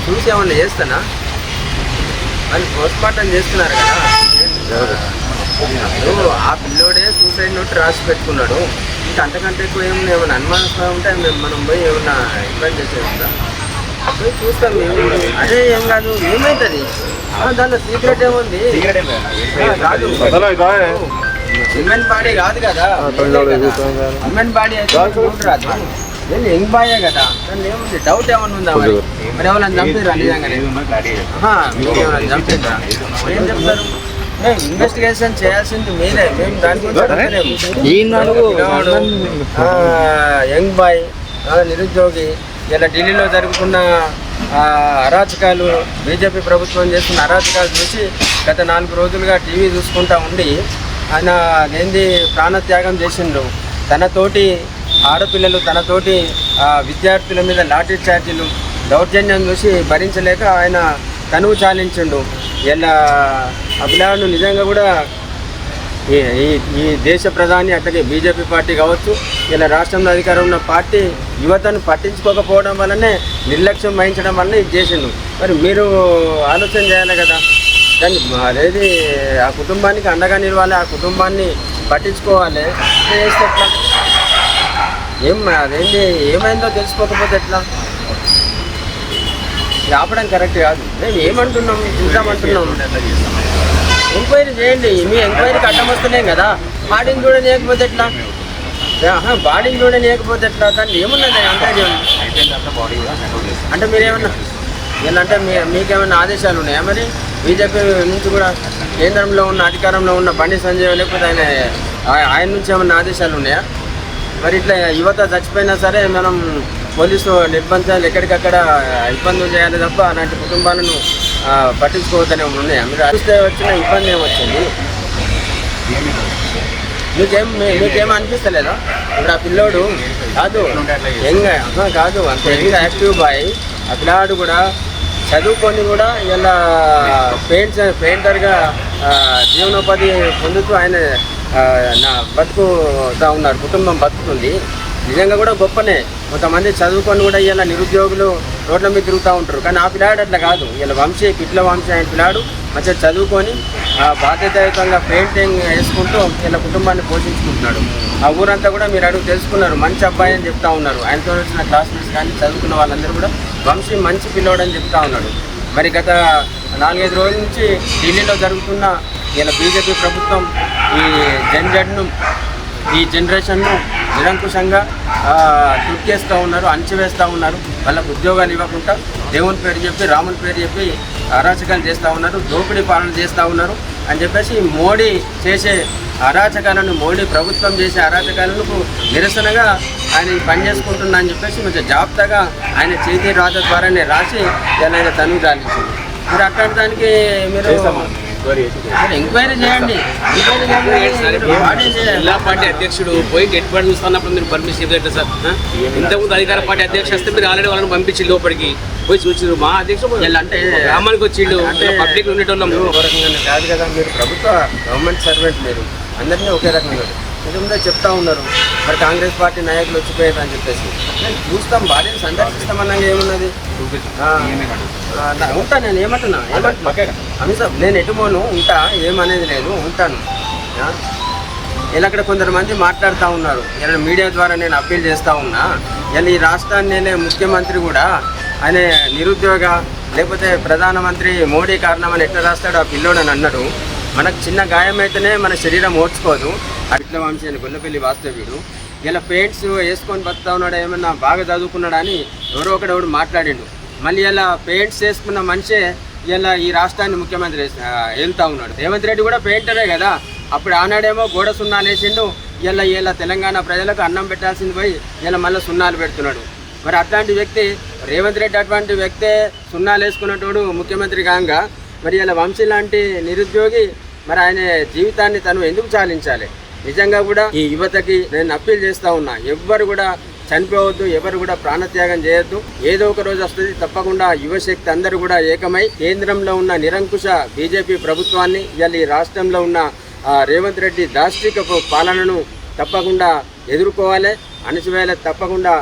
చూసి ఏమన్నా చేస్తానా? వాళ్ళు పోస్ట్మార్టం చేస్తున్నారు కదా. ఇప్పుడు ఆ పిల్లోడే సూసైడ్ నోట్ రాసి పెట్టుకున్నాడు. ఇంకా అంతకంటే ఎక్కువ ఏమైనా అనుమానాస్పదం ఉంటే మనం పోయి ఏమన్నా ఇబ్బంది చేసేది ఉందా? పోయి చూస్తాం మేము. అదే ఏం కాదు, ఏమవుతుంది దాంట్లో సీక్రెట్ ఏముంది? కాదు, విమెన్ బాడీ కాదు కదా, విమెన్ బాడీ అయితే రాదు. నేను యంగ్ బాయే కదా, దాన్ని ఏముంది? డౌట్ ఏమన్నా ఉందా? మరి మరి ఏమైనా చంపిరా? నిజంగానే మీకు ఏమైనా చంపిరా? ఏం చెప్తారు? ఇన్వెస్టిగేషన్ చేయాల్సింది మీరే, మేము దాని గురించి. యంగ్ బాయ్, నిరుద్యోగి, ఇలా ఢిల్లీలో జరుగుతున్న అరాచకాలు, బీజేపీ ప్రభుత్వం చేస్తున్న అరాచకాలు చూసి గత 4 రోజులుగా టీవీ చూసుకుంటా ఉండి ఆయన ఏంది ప్రాణత్యాగం చేసిండు. తనతోటి ఆడపిల్లలు, తనతోటి విద్యార్థుల మీద లాఠీ చార్జీలు, దౌర్జన్యం చూసి భరించలేక ఆయన తనువు చాలించిండు. ఇలా అభిలాను నిజంగా కూడా ఈ దేశ ప్రధాని, అట్లాగే బీజేపీ పార్టీ కావచ్చు, ఇలా రాష్ట్రంలో అధికారం ఉన్న పార్టీ యువతను పట్టించుకోకపోవడం వల్లనే, నిర్లక్ష్యం వహించడం వల్లనే ఇది చేసిండు. మరి మీరు ఆలోచన చేయాలి కదా, దాన్ని అదేది ఆ కుటుంబానికి అండగా నిలవాలి, ఆ కుటుంబాన్ని పట్టించుకోవాలి. చేస్తే ఎట్లా? అదేంటి ఏమైందో తెలుసుకోకపోతే ఎట్లా? ఆపడం కరెక్ట్ కాదు. మేము ఏమంటున్నాం, చూద్దామంటున్నాం. ఎంక్వైరీ చేయండి. మీ ఎంక్వైరీకి అడ్డం వస్తున్నాం కదా. బాడీని చూడలేకపోతే ఎట్లా? బాడీని చూడలేకపోతే ఎట్లా? దాన్ని ఏమున్నది అంతే. అంటే మీరేమన్నా వీళ్ళంటే మీకేమైనా ఆదేశాలు ఉన్నాయా? మరి బీజేపీ నుంచి కూడా కేంద్రంలో ఉన్న అధికారంలో ఉన్న బండి సంజయ్ లేకపోతే ఆయన నుంచి ఏమన్నా ఆదేశాలు ఉన్నాయా? మరి ఇట్లా యువత చచ్చిపోయినా సరే మనం పోలీసు నిర్బంధాలు ఎక్కడికక్కడ ఇబ్బందులు చేయాలి తప్ప అలాంటి కుటుంబాలను పట్టించుకోవద్దనే ఉన్నాయా? మీరు చూస్తే వచ్చిన ఇబ్బంది ఏమొచ్చింది? మీకేమో అనిపిస్తలేదా? ఇప్పుడు ఆ పిల్లోడు కాదు కాదు అంత యంగ్ యాక్టివ్ బాయ్, ఆ పిల్లాడు కూడా చదువుకొని కూడా ఇలా పెయింటర్గా జీవనోపాధి పొందుతూ ఆయన బతుకుతా ఉన్నారు. కుటుంబం బతుకుతుంది. నిజంగా కూడా గొప్పనే. కొంతమంది చదువుకొని కూడా ఇలా నిరుద్యోగులు రోడ్ల మీద తిరుగుతూ ఉంటారు. కానీ ఆ పిల్లాడు అట్లా కాదు. ఇలా పిట్ల వంశీ ఆయన పిల్లాడు మంచిగా చదువుకొని బాధ్యతాయుతంగా పెయింటింగ్ వేసుకుంటూ ఇలా కుటుంబాన్ని పోషించుకుంటున్నాడు. ఆ ఊరంతా కూడా మీరు అడుగు తెలుసుకున్నారు, మంచి అబ్బాయి అని చెప్తా ఉన్నారు. ఆయనతో వచ్చిన క్లాస్మేట్స్ కానీ చదువుకున్న వాళ్ళందరూ కూడా వంశీ మంచి పిల్లోడు అని చెప్తా ఉన్నాడు. మరి గత 4-5 రోజుల నుంచి ఢిల్లీలో జరుగుతున్న ఇలా బీజేపీ ప్రభుత్వం ఈ జనరేషన్ను నిరంకుశంగా తొక్కేస్తూ ఉన్నారు, అణచివేస్తూ ఉన్నారు. వాళ్ళకు ఉద్యోగాలు ఇవ్వకుండా దేవుని పేరు చెప్పి, రాముని పేరు చెప్పి అరాచకాలు చేస్తూ ఉన్నారు, దోపిడీ పాలన చేస్తూ ఉన్నారు అని చెప్పేసి మోడీ చేసే అరాచకాలను, మోడీ ప్రభుత్వం చేసే అరాచకాలకు నిరసనగా ఆయన పనిచేసుకుంటున్నా అని చెప్పేసి కొంచెం జాబితాగా ఆయన చేతి రాత ద్వారానే రాసి ఆయన తనువు చాలించింది. మీరు అట్లాంటి దానికి మీరు ఎంక్వైరీ చేయండి. జిల్లా పార్టీ అధ్యక్షుడు పోయి డెడ్ బాడీ చూస్తున్నప్పుడు మీరు పర్మిషన్ ఇవ్వలేదు సార్. ఇంతకుముందు అధికార పార్టీ అధ్యక్షుడు వస్తే మీరు ఆల్రెడీ వాళ్ళని పంపించి లోపలికి పోయి చూసారు. మా అధ్యక్షుడు అంటే గ్రామానికి వచ్చిండు, పబ్లిక్ ఉండేటోళ్ళం కాదు కదా. మీరు గవర్నమెంట్ సర్వెంట్, మీరు అందరినీ ఒకే రకంగా నిజంగా చెప్తా ఉన్నారు. మరి కాంగ్రెస్ పార్టీ నాయకులు వచ్చిపోయారు అని చెప్పేసి చూస్తాం, బాడీని సందర్శిస్తామన్నాక ఏమున్నది? ఉంటా, నేను ఏమంటున్నా అమితా, నేను ఎటుమోను ఉంటా, ఏమనేది లేదు, ఉంటాను. ఇలా అక్కడ కొందరు మాట్లాడుతూ ఉన్నారు. ఇలా మీడియా ద్వారా నేను అప్పీల్ చేస్తూ ఉన్నా. ఇలా ఈ రాష్ట్రాన్ని ముఖ్యమంత్రి కూడా ఆయన నిరుద్యోగ లేకపోతే ప్రధానమంత్రి మోడీ కారణమని ఎట్లా రాస్తాడు ఆ పిల్లోడు అని అన్నాడు. మనకు చిన్న గాయం అయితేనే మన శరీరం ఓడ్చుకోదు. అట్ల వంశీ అని గొల్లపల్లి వాస్తవ్యుడు ఇలా పెయింట్స్ వేసుకొని బతుకుతా ఉన్నాడు, ఏమన్నా బాగా చదువుకున్నాడు అని ఎవడో మాట్లాడిండు. మళ్ళీ ఇలా పెయింట్స్ వేసుకున్న మనిషే ఇలా ఈ రాష్ట్రాన్ని ముఖ్యమంత్రి వెళ్తూ ఉన్నాడు. రేవంత్ రెడ్డి కూడా పెయింటరే కదా. అప్పుడు ఆనాడేమో గోడ సున్నాలు వేసిండు, ఇలా తెలంగాణ ప్రజలకు అన్నం పెట్టాల్సింది పోయి ఇలా మళ్ళీ సున్నాలు పెడుతున్నాడు. మరి అట్లాంటి వ్యక్తి రేవంత్ రెడ్డి, అటువంటి వ్యక్తే సున్నాలు వేసుకున్నటోడు ముఖ్యమంత్రి కాగా, మరి ఇలా వంశీ లాంటి నిరుద్యోగి మరి ఆయన జీవితాన్ని తను ఎందుకు చాలించాలి? నిజంగా కూడా ఈ యువతకి నేను అప్పీల్ చేస్తూ ఉన్నా, ఎవ్వరు కూడా చనిపోవద్దు, ఎవరు కూడా ప్రాణత్యాగం చేయొద్దు. ఏదో ఒక రోజు వస్తుంది తప్పకుండా. యువశక్తి అందరూ కూడా ఏకమై కేంద్రంలో ఉన్న నిరంకుశ బీజేపీ ప్రభుత్వాన్ని, ఇవాళ ఈ రాష్ట్రంలో ఉన్న రేవంత్ రెడ్డి దాష్టిక పాలనను తప్పకుండా ఎదుర్కోవాలి, అణచివేయాలి. తప్పకుండా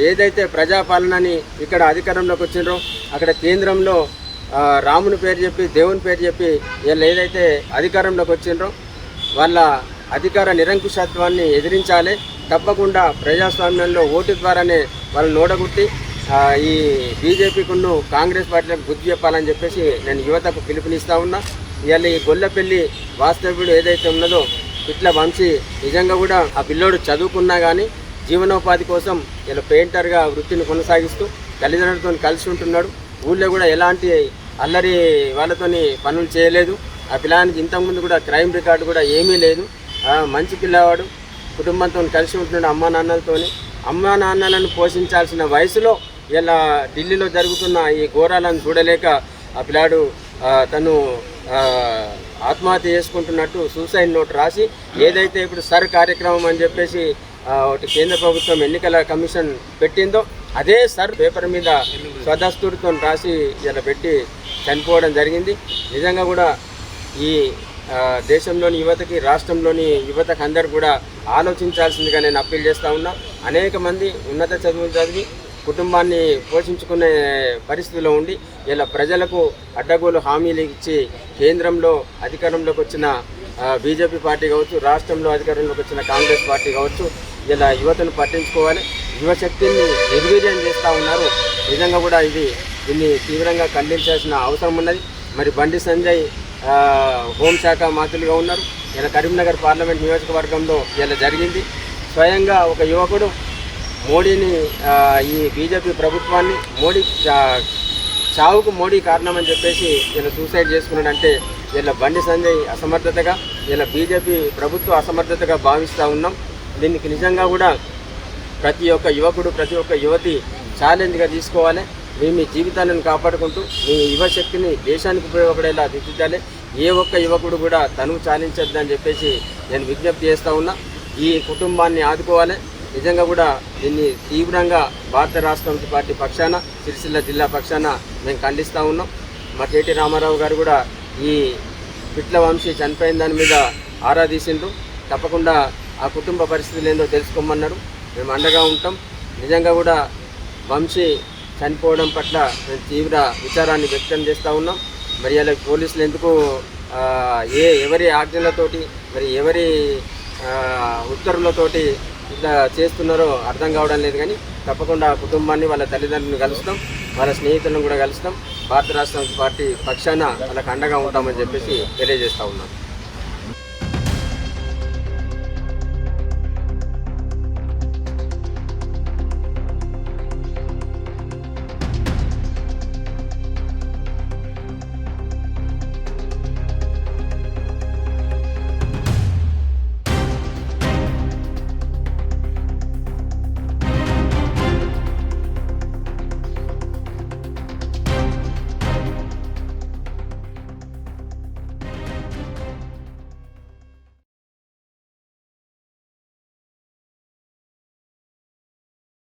ఏదైతే ప్రజాపాలనని ఇక్కడ అధికారంలోకి వచ్చిండ్రో అక్కడ కేంద్రంలో రాముని పేరు చెప్పి దేవుని పేరు చెప్పి వీళ్ళు ఏదైతే అధికారంలోకి వచ్చిండ్రో వాళ్ళ అధికార నిరంకుశత్వాన్ని ఎదిరించాలి. తప్పకుండా ప్రజాస్వామ్యంలో ఓటు ద్వారానే వాళ్ళని ఓడగొట్టి ఈ బీజేపీకును కాంగ్రెస్ పార్టీలకు బుద్ధి చెప్పాలని చెప్పేసి నేను యువతకు పిలుపునిస్తా ఉన్నా. ఇవాళ ఈ గొల్లపల్లి వాస్తవ్యుడు ఏదైతే ఉన్నదో పిట్ల వంశీ నిజంగా కూడా ఆ పిల్లోడు చదువుకున్నా కానీ జీవనోపాధి కోసం ఇలా పెయింటర్గా వృత్తిని కొనసాగిస్తూ తల్లిదండ్రులతో కలిసి ఉంటున్నాడు. ఊళ్ళో కూడా ఎలాంటి అల్లరి వాళ్ళతోని పనులు చేయలేదు. ఆ పిల్లానికి ఇంతకుముందు కూడా క్రైమ్ రికార్డు కూడా ఏమీ లేదు. మంచి పిల్లవాడు, కుటుంబంతో కలిసి ఉంటున్నాడు అమ్మా నాన్నలతోని. అమ్మా నాన్నలను పోషించాల్సిన వయసులో ఇలా ఢిల్లీలో జరుగుతున్న ఈ ఘోరాలను చూడలేక ఆ పిల్లాడు తను ఆత్మహత్య చేసుకుంటున్నట్టు సూసైడ్ నోట్ రాసి ఏదైతే ఇప్పుడు సర్ కార్యక్రమం అని చెప్పేసి ఒకటి కేంద్ర ప్రభుత్వం ఎన్నికల కమిషన్ పెట్టిందో అదే సర్ పేపర్ మీద స్వదస్తుడితో రాసి ఇలా పెట్టి చనిపోవడం జరిగింది. నిజంగా కూడా ఈ దేశంలోని యువతకి రాష్ట్రంలోని యువతకు అందరు కూడా ఆలోచించాల్సిందిగా నేను అప్పీల్ చేస్తూ ఉన్నా. అనేక మంది ఉన్నత చదువులు చదివి కుటుంబాన్ని పోషించుకునే పరిస్థితిలో ఉండి ఇలా ప్రజలకు అడ్డగోలు హామీలు ఇచ్చి కేంద్రంలో అధికారంలోకి వచ్చిన బీజేపీ పార్టీ కావచ్చు, రాష్ట్రంలో అధికారంలోకి వచ్చిన కాంగ్రెస్ పార్టీ కావచ్చు, ఇలా యువతను పట్టించుకోవాలి. యువశక్తిని నిర్వీర్యం చేస్తూ ఉన్నారు. నిజంగా కూడా దీన్ని తీవ్రంగా ఖండించాల్సిన అవసరం ఉన్నది. మరి బండి సంజయ్ హోంశాఖ మంత్రులుగా ఉన్నారు. ఇలా కరీంనగర్ పార్లమెంట్ నియోజకవర్గంలో ఇలా జరిగింది. స్వయంగా ఒక యువకుడు మోడీని ఈ బీజేపీ ప్రభుత్వాన్ని చావుకు మోడీ కారణమని చెప్పేసి ఇలా సూసైడ్ చేసుకున్నాడంటే ఇలా బండి సంజయ్ అసమర్థతగా ఇలా బీజేపీ ప్రభుత్వ అసమర్థతగా భావిస్తూ ఉన్నాం. దీనికి నిజంగా కూడా ప్రతి ఒక్క యువకుడు ప్రతి ఒక్క యువతి ఛాలెంజ్గా తీసుకోవాలి. మీ జీవితాలను కాపాడుకుంటూ మీ యువశక్తిని దేశానికి ఉపయోగపడేలా దిద్దాలి. ఏ ఒక్క యువకుడు కూడా తను చాలించొద్దని చెప్పేసి నేను విజ్ఞప్తి చేస్తూ ఉన్నా. ఈ కుటుంబాన్ని ఆదుకోవాలి. నిజంగా కూడా దీన్ని తీవ్రంగా భారత రాష్ట్ర సమితి పార్టీ పక్షాన సిరిసిల్ల జిల్లా పక్షాన మేము ఖండిస్తూ ఉన్నాం. మా కేటీ రామారావు గారు కూడా ఈ పిట్ల వంశీ చనిపోయిన దాని మీద ఆరా తీసిండ్రు. తప్పకుండా ఆ కుటుంబ పరిస్థితులు ఏందో తెలుసుకోమన్నారు. మేము అండగా ఉంటాం. నిజంగా కూడా వంశీ చనిపోవడం పట్ల మేము తీవ్ర విచారాన్ని వ్యక్తం చేస్తూ ఉన్నాం. మరి అలా పోలీసులు ఎందుకు ఎవరి ఆజ్ఞలతోటి మరి ఎవరి ఉత్తర్వులతోటి ఇట్లా చేస్తున్నారో అర్థం కావడం లేదు. కానీ తప్పకుండా ఆ కుటుంబాన్ని వాళ్ళ తల్లిదండ్రులను కలుస్తాం, వాళ్ళ స్నేహితులను కూడా కలుస్తాం. భారత రాష్ట్ర పార్టీ పక్షాన వాళ్ళకి అండగా ఉంటామని చెప్పేసి తెలియజేస్తూ ఉన్నాం.